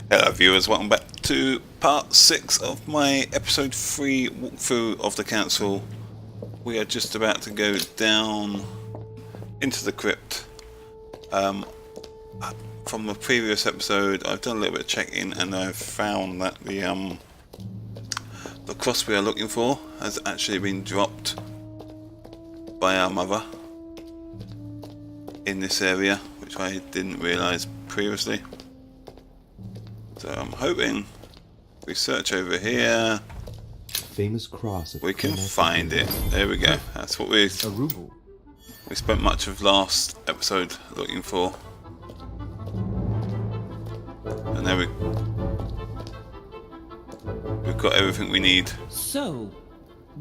Hello viewers, welcome back to part 6 of my episode 3 walkthrough of the council. We are just about to go down into the crypt. From the previous episode I've done a little bit of checking and I've found that the cross we are looking for has actually been dropped by our mother in this area, which I didn't realise previously. So I'm hoping we search over here, famous cross. We can find it. There we go. That's what we spent much of last episode looking for. And there we've got everything we need. So,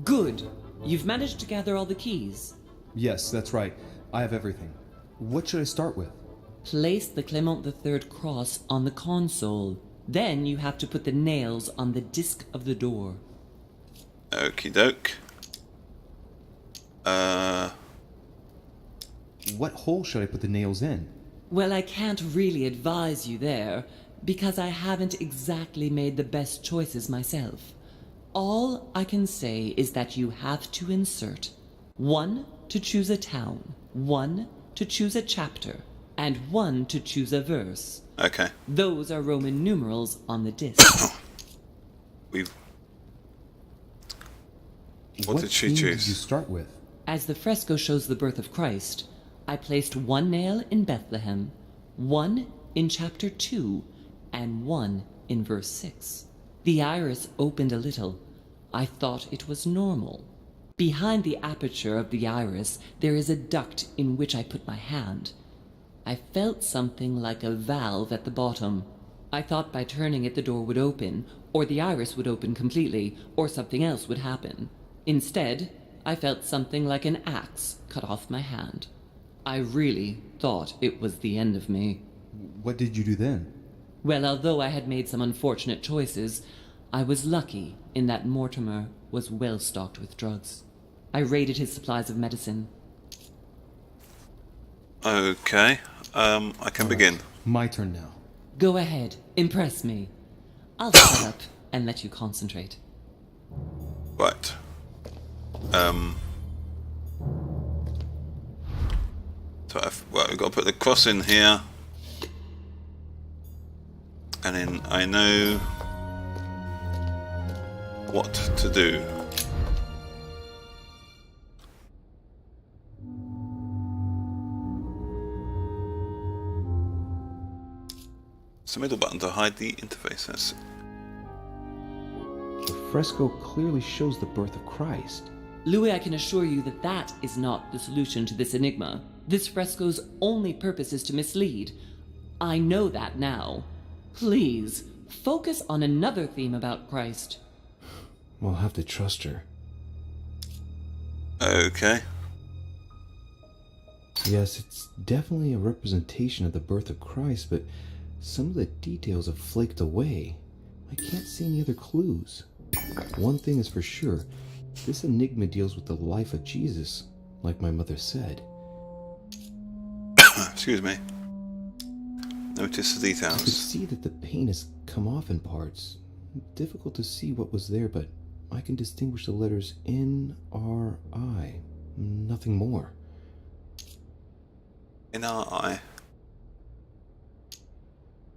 good. You've managed to gather all the keys. Yes, that's right. I have everything. What should I start with? Place the Clement III cross on the console. Then you have to put the nails on the disc of the door. Okie doke. What hole should I put the nails in? Well, I can't really advise you there, because I haven't exactly made the best choices myself. All I can say is that you have to insert 1 to choose a town, 1 to choose a chapter, and 1 to choose a verse. Okay. Those are Roman numerals on the disc. What did she theme choose? Did you start with? As the fresco shows the birth of Christ, I placed 1 nail in Bethlehem, 1 in chapter 2, and 1 in verse 6. The iris opened a little. I thought it was normal. Behind the aperture of the iris, there is a duct in which I put my hand. I felt something like a valve at the bottom. I thought by turning it the door would open, or the iris would open completely, or something else would happen. Instead, I felt something like an axe cut off my hand. I really thought it was the end of me. What did you do then? Well, although I had made some unfortunate choices, I was lucky in that Mortimer was well stocked with drugs. I raided his supplies of medicine. Okay. I can begin. My turn now. Go ahead, impress me. I'll shut up and let you concentrate. Right. So we've got to put the cross in here. And then I know what to do. It's the middle button to hide the interface. That's The fresco clearly shows the birth of Christ. Louis, I can assure you that that is not the solution to this enigma. This fresco's only purpose is to mislead. I know that now. Please, focus on another theme about Christ. We'll have to trust her. okay. Yes, it's definitely a representation of the birth of Christ, but some of the details have flaked away. I can't see any other clues. One thing is for sure, this enigma deals with the life of Jesus, like my mother said. Excuse me. Notice the I could details. see that the paint has come off in parts. Difficult to see what was there, but I can distinguish the letters N-R-I. Nothing more. In our eye.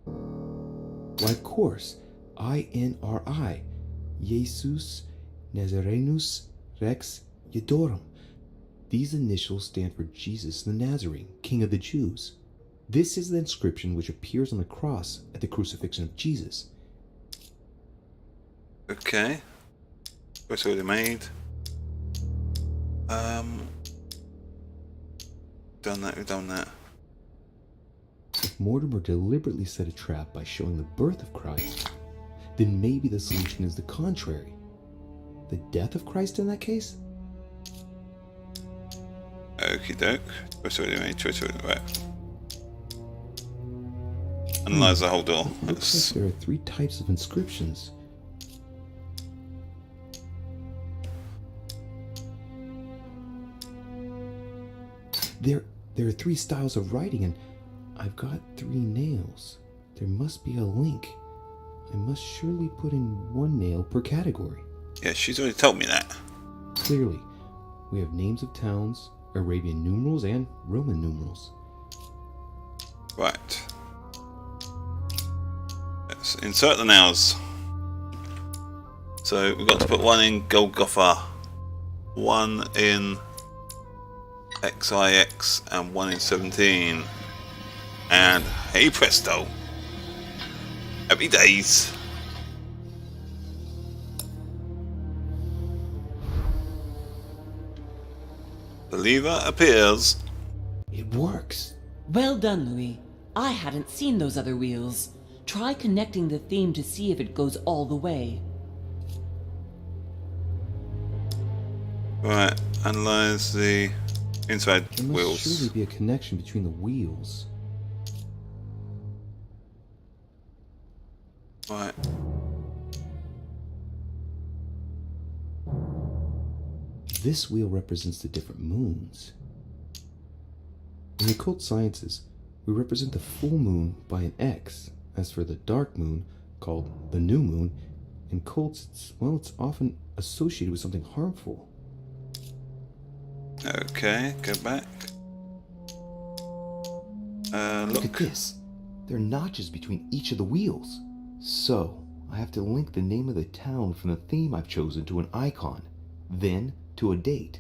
Why, of course. I-N-R-I. Jesus Nazarenus Rex Eudorum. These initials stand for Jesus the Nazarene, King of the Jews. This is the inscription which appears on the cross at the crucifixion of Jesus. Okay. What's already made? Done that, we've done that. If Mortimer deliberately set a trap by showing the birth of Christ, then maybe the solution is the contrary. The death of Christ in that case? Okie doke. What's already made? Choice already right. Analyze the whole door. Looks like there are 3 types of inscriptions. There are 3 styles of writing, and I've got 3 nails. There must be a link. I must surely put in one nail per category. Yeah, she's already told me that. Clearly, we have names of towns, Arabian numerals, and Roman numerals. Right. Let's insert the nails. So we've got to put one in Golgotha, one in XIX, and one in 17. And hey presto! Happy days! The lever appears. It works. Well done, Louis. I hadn't seen those other wheels. Try connecting the theme to see if it goes all the way. Right, analyze the inside There must wheels. surely be a connection between the wheels. Right. This wheel represents the different moons. In the occult sciences, we represent the full moon by an X. As for the dark moon, called the new moon, in cults, it's often associated with something harmful. Okay, go back. Look at Look. this. There are notches between each of the wheels. So, I have to link the name of the town from the theme I've chosen to an icon, then to a date,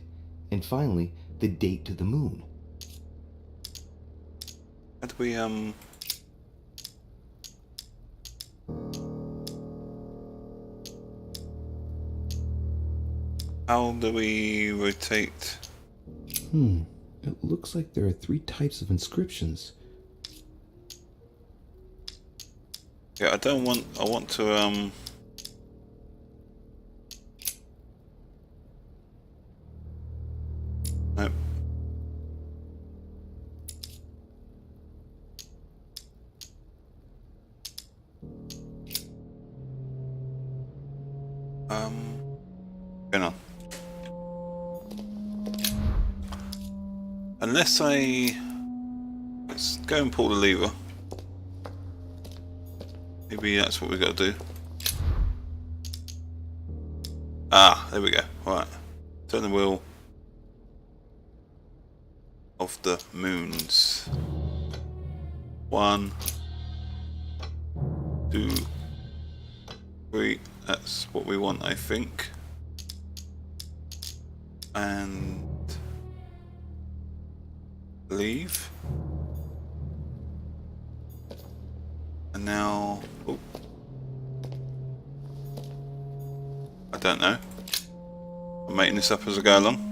and finally, the date to the moon. How do we how do we rotate? It looks like there are 3 types of inscriptions. Yeah, I want to nope. Going on. Unless let's go and pull the lever. Maybe that's what we got to do. Ah, there we go. Right. Turn the wheel of the moons. 1, 2, 3. That's what we want, I think. And leave. And now, oh, I don't know. I'm making this up as I go along.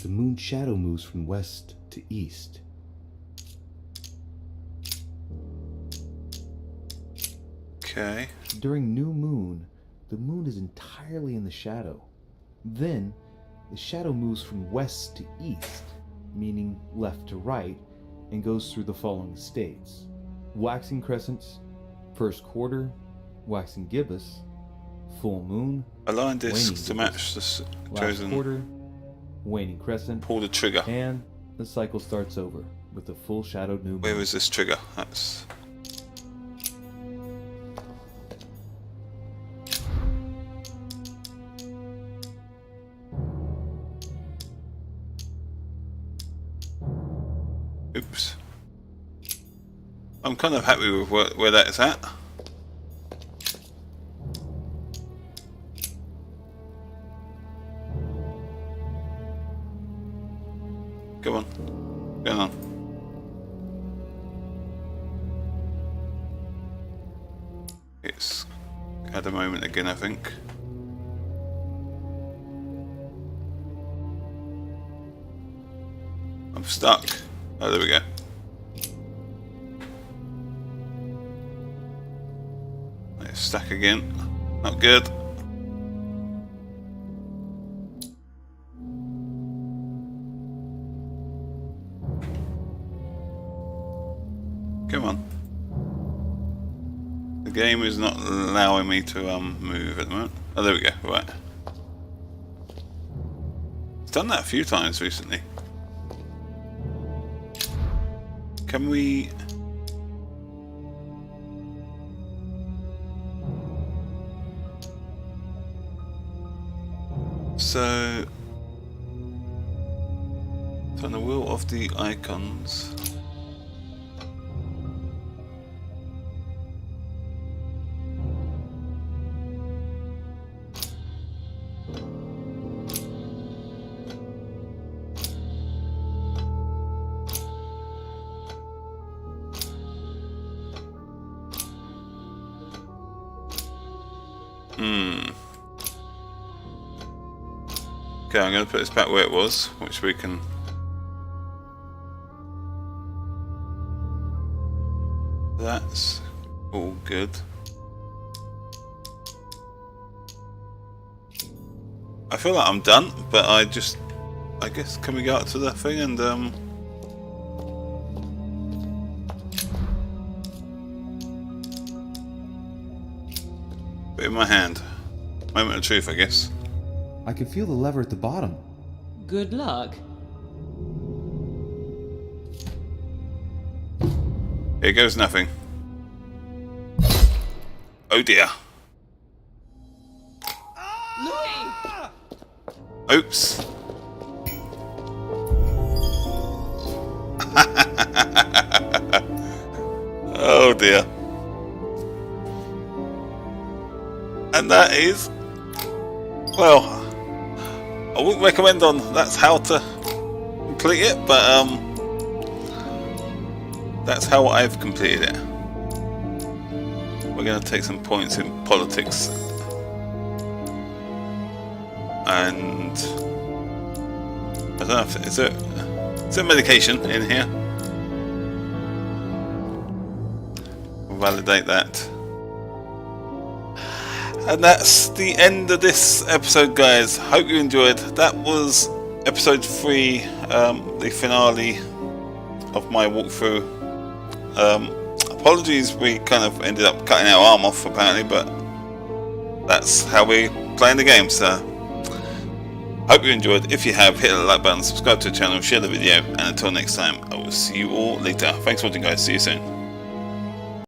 The moon shadow moves from west to east. Okay. During new moon, the moon is entirely in the shadow. Then, the shadow moves from west to east, meaning left to right, and goes through the following states: waxing crescents, first quarter, waxing gibbous, full moon, Align discs waning to match the last chosen. quarter, waning crescent, Pull the trigger. and the cycle starts over with the full shadowed new moon. Where is this trigger? That's. Oops. I'm kind of happy with where that is at. Come on. Go on. It's had a moment again, I think. I'm stuck. Oh, there we go. It's stuck again. Not good. Come on. The game is not allowing me to move at the moment. Oh, there we go. Right. It's done that a few times recently. Can we... So... Turn the wheel of the icons. Okay, I'm going to put this back where it was, which we can... That's all good. I feel like I'm done, but I guess, can we go up to the thing and put it in my hand. Moment of truth, I guess. I can feel the lever at the bottom. Good luck. Here goes nothing. Oh dear. Louis! Oops. Oh dear. And that is... Well, I wouldn't recommend on that's how to complete it, but that's how I've completed it. We're going to take some points in politics. And I don't know if is there medication in here? Validate that. And that's the end of this episode, guys. Hope you enjoyed. That was episode 3, the finale of my walkthrough. Apologies, we kind of ended up cutting our arm off apparently, but that's how we're playing the game, so hope you enjoyed. If you have, hit the like button, subscribe to the channel, share the video, and until next time, I will see you all later. Thanks for watching, guys. See you soon.